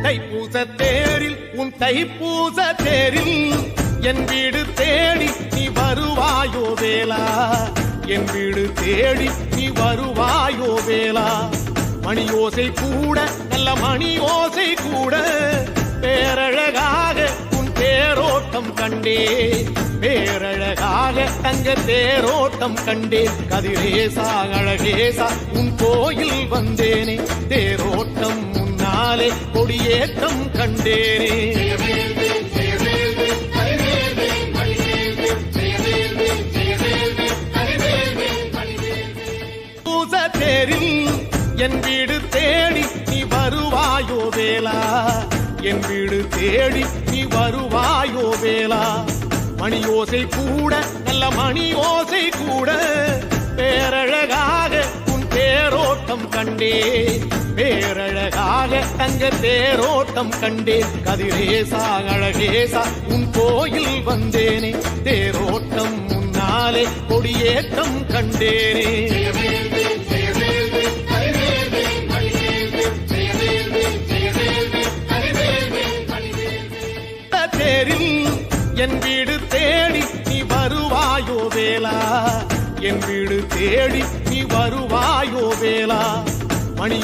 தைப்பூச தேரில் உன் தைப்பூச தேரில் என் வீடு தேடி நீ வருவாயோ வேலா, என் வீடு தேடி நீ வருவாயோ வேலா. மணி ஓசை கூட நல்ல மணி ஓசை கூட பேரழகாக உன் தேரோட்டம் கண்டே, பேரழகாக தங்க தேரோட்டம் கண்டே. கதிரேசா அழகேசா உன் கோயில் வந்தேனே, தேரோட்டம் முன்னாலே கொடியேற்றம் கண்டேனே. தேரில் என் வீடு தேடி நீ வருவாயோ வேலா, என் வீடு தேடி நீ வருவாயோ வேலா. மணி ஓசை கூட நல்ல மணி ஓசை கூட பேரழகாக உன் தேரோட்டம் கண்டே, பேரழகாக தங்க தேரோட்டம் கண்டே. கதிரேசா அழகேசா உன் கோயில் வந்தேனே, தேரோட்டம் முன்னாலே கொடியேற்றம் கண்டேனே. என் வீடு தேடி நீ வருவாயோ வேலா, என் வீடு தேடி நீ வருவாயோ வேலா. மணி